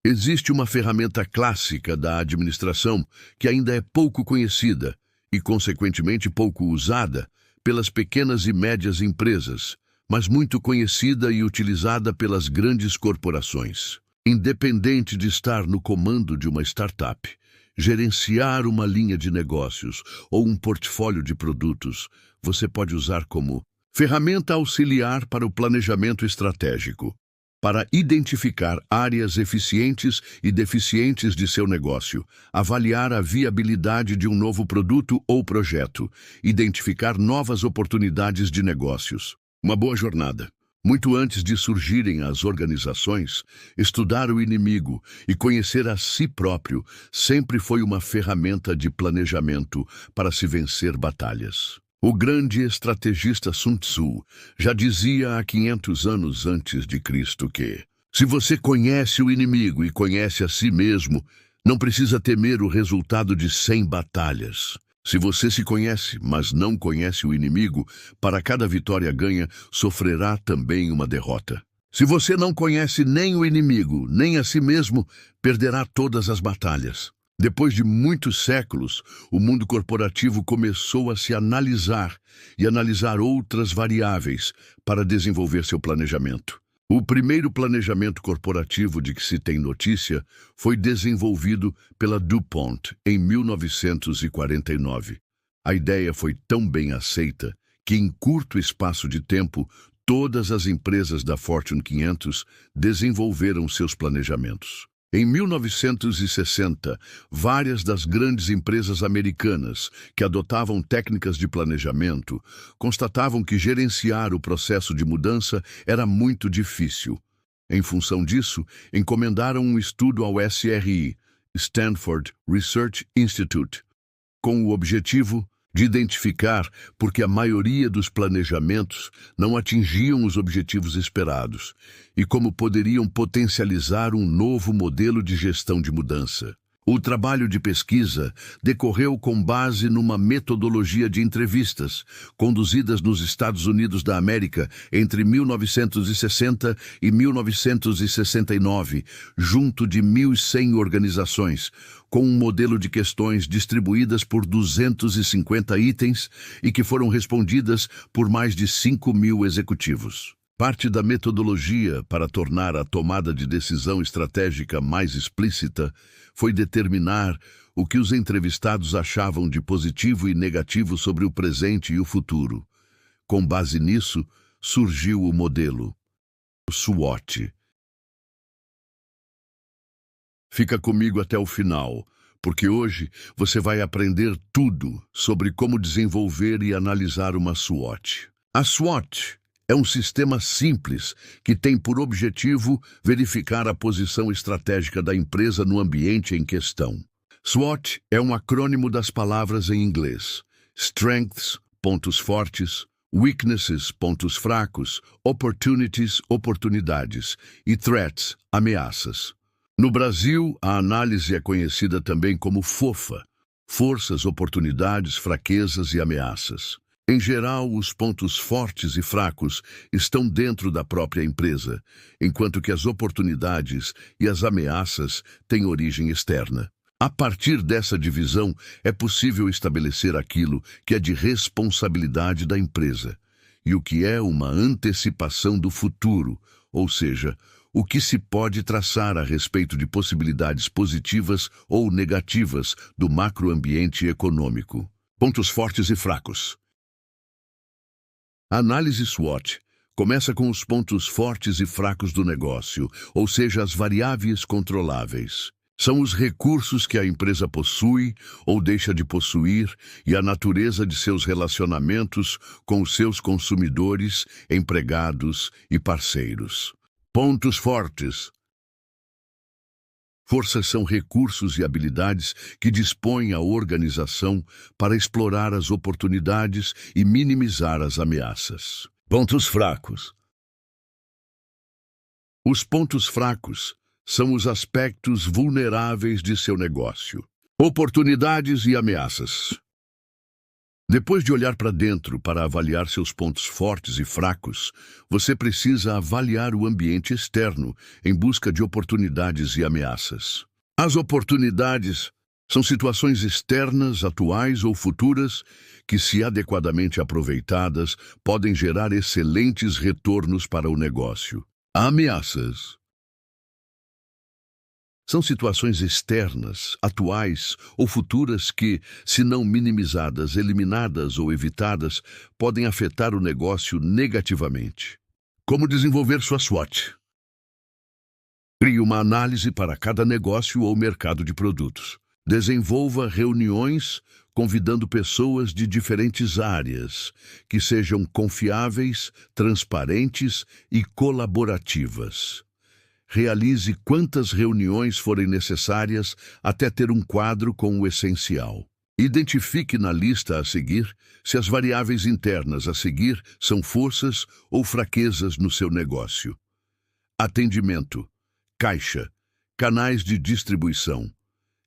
Existe uma ferramenta clássica da administração que ainda é pouco conhecida e, consequentemente, pouco usada pelas pequenas e médias empresas, mas muito conhecida e utilizada pelas grandes corporações. Independente de estar no comando de uma startup, gerenciar uma linha de negócios ou um portfólio de produtos, você pode usar como ferramenta auxiliar para o planejamento estratégico, para identificar áreas eficientes e deficientes de seu negócio, avaliar a viabilidade de um novo produto ou projeto, identificar novas oportunidades de negócios. Uma boa jornada. Muito antes de surgirem as organizações, estudar o inimigo e conhecer a si próprio sempre foi uma ferramenta de planejamento para se vencer batalhas. O grande estrategista Sun Tzu já dizia há 500 anos antes de Cristo que, se você conhece o inimigo e conhece a si mesmo, não precisa temer o resultado de 100 batalhas. Se você se conhece, mas não conhece o inimigo, para cada vitória ganha, sofrerá também uma derrota. Se você não conhece nem o inimigo, nem a si mesmo, perderá todas as batalhas. Depois de muitos séculos, o mundo corporativo começou a se analisar e analisar outras variáveis para desenvolver seu planejamento. O primeiro planejamento corporativo de que se tem notícia foi desenvolvido pela DuPont em 1949. A ideia foi tão bem aceita que, em curto espaço de tempo, todas as empresas da Fortune 500 desenvolveram seus planejamentos. Em 1960, várias das grandes empresas americanas que adotavam técnicas de planejamento constatavam que gerenciar o processo de mudança era muito difícil. Em função disso, encomendaram um estudo ao SRI, Stanford Research Institute, com o objetivo de identificar porque a maioria dos planejamentos não atingiam os objetivos esperados e como poderiam potencializar um novo modelo de gestão de mudança. O trabalho de pesquisa decorreu com base numa metodologia de entrevistas conduzidas nos Estados Unidos da América entre 1960 e 1969, junto de 1.100 organizações, com um modelo de questões distribuídas por 250 itens e que foram respondidas por mais de 5.000 executivos. Parte da metodologia para tornar a tomada de decisão estratégica mais explícita foi determinar o que os entrevistados achavam de positivo e negativo sobre o presente e o futuro. Com base nisso, surgiu o modelo, o SWOT. Fica comigo até o final, porque hoje você vai aprender tudo sobre como desenvolver e analisar uma SWOT. A SWOT é um sistema simples que tem por objetivo verificar a posição estratégica da empresa no ambiente em questão. SWOT é um acrônimo das palavras em inglês: Strengths, pontos fortes; Weaknesses, pontos fracos; Opportunities, oportunidades; e Threats, ameaças. No Brasil, a análise é conhecida também como FOFA: forças, oportunidades, fraquezas e ameaças. Em geral, os pontos fortes e fracos estão dentro da própria empresa, enquanto que as oportunidades e as ameaças têm origem externa. A partir dessa divisão, é possível estabelecer aquilo que é de responsabilidade da empresa e o que é uma antecipação do futuro, ou seja, o que se pode traçar a respeito de possibilidades positivas ou negativas do macroambiente econômico. Pontos fortes e fracos. A análise SWOT começa com os pontos fortes e fracos do negócio, ou seja, as variáveis controláveis. São os recursos que a empresa possui ou deixa de possuir e a natureza de seus relacionamentos com os seus consumidores, empregados e parceiros. Pontos fortes. Forças são recursos e habilidades que dispõe a organização para explorar as oportunidades e minimizar as ameaças. Pontos fracos. Os pontos fracos são os aspectos vulneráveis de seu negócio. Oportunidades e ameaças. Depois de olhar para dentro para avaliar seus pontos fortes e fracos, você precisa avaliar o ambiente externo em busca de oportunidades e ameaças. As oportunidades são situações externas, atuais ou futuras, que, se adequadamente aproveitadas, podem gerar excelentes retornos para o negócio. Ameaças são situações externas, atuais ou futuras que, se não minimizadas, eliminadas ou evitadas, podem afetar o negócio negativamente. Como desenvolver sua SWOT? Crie uma análise para cada negócio ou mercado de produtos. Desenvolva reuniões convidando pessoas de diferentes áreas, que sejam confiáveis, transparentes e colaborativas. Realize quantas reuniões forem necessárias até ter um quadro com o essencial. Identifique na lista a seguir se as variáveis internas a seguir são forças ou fraquezas no seu negócio. Atendimento, caixa, canais de distribuição,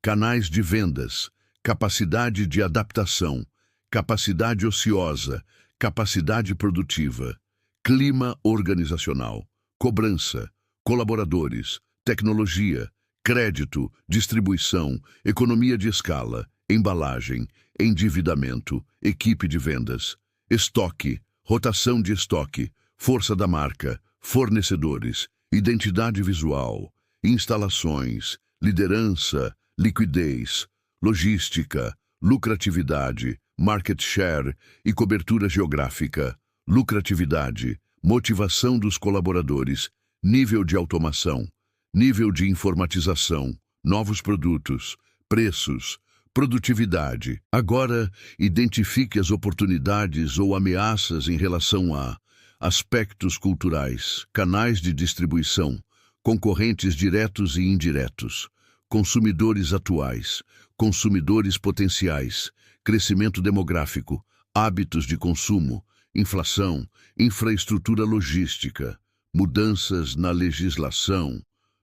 canais de vendas, capacidade de adaptação, capacidade ociosa, capacidade produtiva, clima organizacional, cobrança, colaboradores, tecnologia, crédito, distribuição, economia de escala, embalagem, endividamento, equipe de vendas, estoque, rotação de estoque, força da marca, fornecedores, identidade visual, instalações, liderança, liquidez, logística, lucratividade, market share e cobertura geográfica, lucratividade, motivação dos colaboradores, nível de automação, nível de informatização, novos produtos, preços, produtividade. Agora, identifique as oportunidades ou ameaças em relação a aspectos culturais, canais de distribuição, concorrentes diretos e indiretos, consumidores atuais, consumidores potenciais, crescimento demográfico, hábitos de consumo, inflação, infraestrutura logística, mudanças na legislação,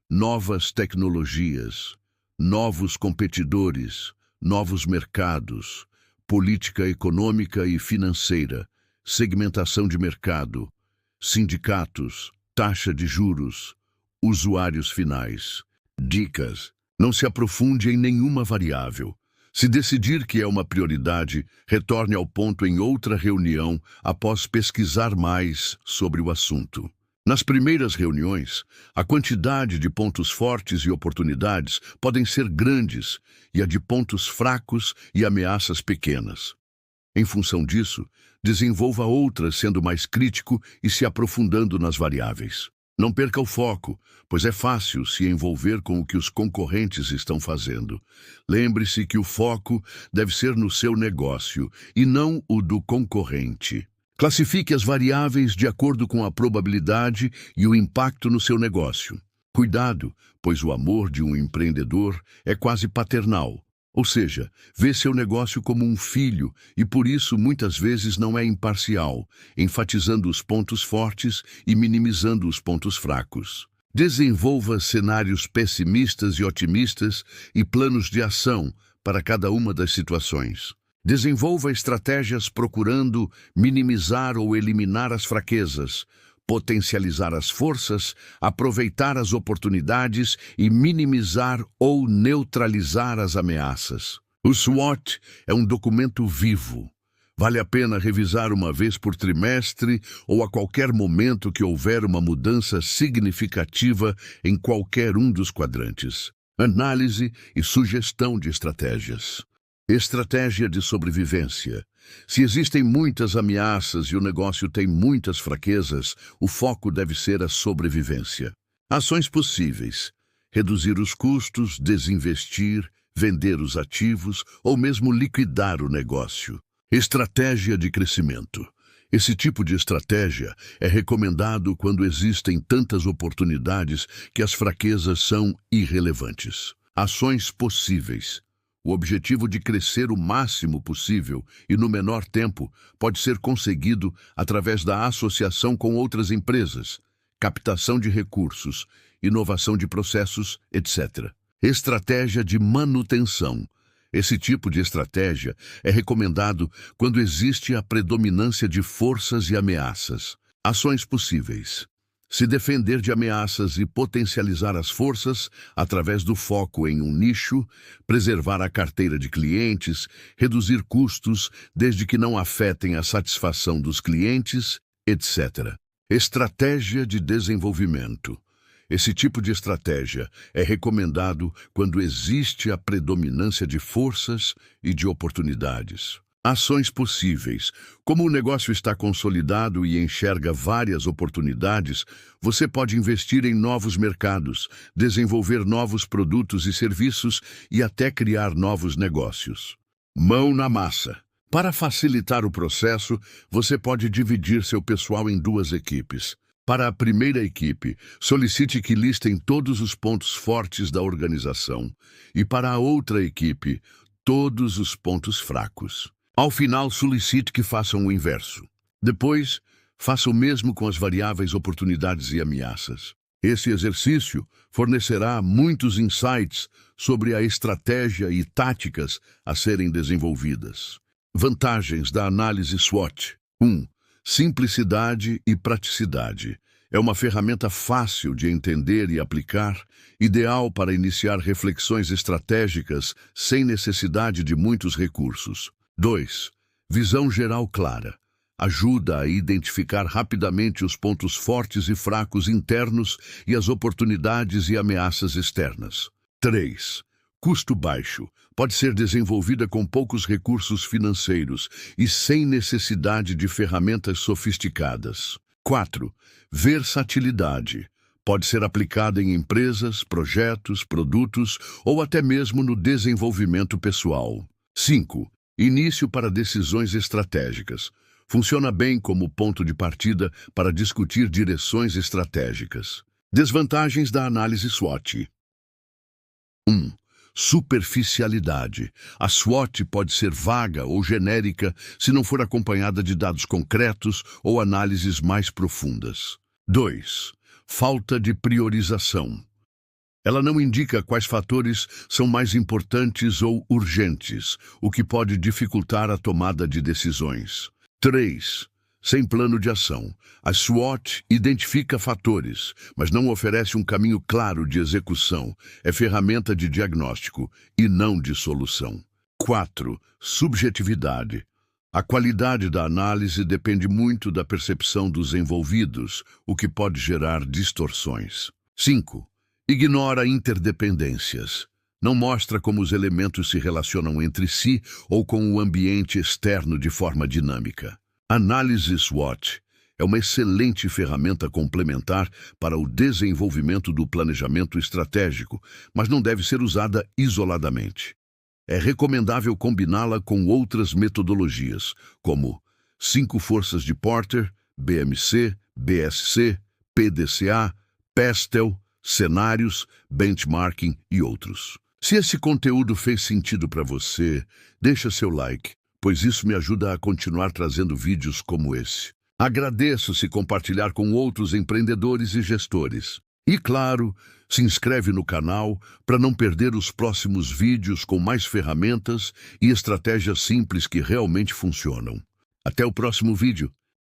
novas tecnologias, novos competidores, novos mercados, política econômica e financeira, segmentação de mercado, sindicatos, taxa de juros, usuários finais. Dicas: não se aprofunde em nenhuma variável. Se decidir que é uma prioridade, retorne ao ponto em outra reunião após pesquisar mais sobre o assunto. Nas primeiras reuniões, a quantidade de pontos fortes e oportunidades podem ser grandes e a de pontos fracos e ameaças pequenas. Em função disso, desenvolva outras sendo mais crítico e se aprofundando nas variáveis. Não perca o foco, pois é fácil se envolver com o que os concorrentes estão fazendo. Lembre-se que o foco deve ser no seu negócio e não o do concorrente. Classifique as variáveis de acordo com a probabilidade e o impacto no seu negócio. Cuidado, pois o amor de um empreendedor é quase paternal. Ou seja, vê seu negócio como um filho e por isso muitas vezes não é imparcial, enfatizando os pontos fortes e minimizando os pontos fracos. Desenvolva cenários pessimistas e otimistas e planos de ação para cada uma das situações. Desenvolva estratégias procurando minimizar ou eliminar as fraquezas, potencializar as forças, aproveitar as oportunidades e minimizar ou neutralizar as ameaças. O SWOT é um documento vivo. Vale a pena revisar uma vez por trimestre ou a qualquer momento que houver uma mudança significativa em qualquer um dos quadrantes. Análise e sugestão de estratégias. Estratégia de sobrevivência. Se existem muitas ameaças e o negócio tem muitas fraquezas, o foco deve ser a sobrevivência. Ações possíveis: reduzir os custos, desinvestir, vender os ativos ou mesmo liquidar o negócio. Estratégia de crescimento. Esse tipo de estratégia é recomendado quando existem tantas oportunidades que as fraquezas são irrelevantes. Ações possíveis. O objetivo de crescer o máximo possível e no menor tempo pode ser conseguido através da associação com outras empresas, captação de recursos, inovação de processos, etc. Estratégia de manutenção. Esse tipo de estratégia é recomendado quando existe a predominância de forças e ameaças. Ações possíveis: se defender de ameaças e potencializar as forças através do foco em um nicho, preservar a carteira de clientes, reduzir custos desde que não afetem a satisfação dos clientes, etc. Estratégia de desenvolvimento. Esse tipo de estratégia é recomendado quando existe a predominância de forças e de oportunidades. Ações possíveis. Como o negócio está consolidado e enxerga várias oportunidades, você pode investir em novos mercados, desenvolver novos produtos e serviços e até criar novos negócios. Mão na massa. Para facilitar o processo, você pode dividir seu pessoal em duas equipes. Para a primeira equipe, solicite que listem todos os pontos fortes da organização e para a outra equipe, todos os pontos fracos. Ao final, solicite que façam o inverso. Depois, faça o mesmo com as variáveis oportunidades e ameaças. Esse exercício fornecerá muitos insights sobre a estratégia e táticas a serem desenvolvidas. Vantagens da análise SWOT. 1. Simplicidade e praticidade. É uma ferramenta fácil de entender e aplicar, ideal para iniciar reflexões estratégicas sem necessidade de muitos recursos. 2. Visão geral clara. Ajuda a identificar rapidamente os pontos fortes e fracos internos e as oportunidades e ameaças externas. 3. Custo baixo. Pode ser desenvolvida com poucos recursos financeiros e sem necessidade de ferramentas sofisticadas. 4. Versatilidade. Pode ser aplicada em empresas, projetos, produtos ou até mesmo no desenvolvimento pessoal. 5. Início para decisões estratégicas. Funciona bem como ponto de partida para discutir direções estratégicas. Desvantagens da análise SWOT. 1. Superficialidade. A SWOT pode ser vaga ou genérica se não for acompanhada de dados concretos ou análises mais profundas. 2. Falta de priorização. Ela não indica quais fatores são mais importantes ou urgentes, o que pode dificultar a tomada de decisões. 3. Sem plano de ação. A SWOT identifica fatores, mas não oferece um caminho claro de execução. É ferramenta de diagnóstico e não de solução. 4. Subjetividade. A qualidade da análise depende muito da percepção dos envolvidos, o que pode gerar distorções. 5. Ignora interdependências. Não mostra como os elementos se relacionam entre si ou com o ambiente externo de forma dinâmica. Análise SWOT é uma excelente ferramenta complementar para o desenvolvimento do planejamento estratégico, mas não deve ser usada isoladamente. É recomendável combiná-la com outras metodologias, como 5 forças de Porter, BMC, BSC, PDCA, PESTEL, cenários, benchmarking e outros. Se esse conteúdo fez sentido para você, deixa seu like, pois isso me ajuda a continuar trazendo vídeos como esse. Agradeço se compartilhar com outros empreendedores e gestores. E claro, se inscreve no canal para não perder os próximos vídeos com mais ferramentas e estratégias simples que realmente funcionam. Até o próximo vídeo.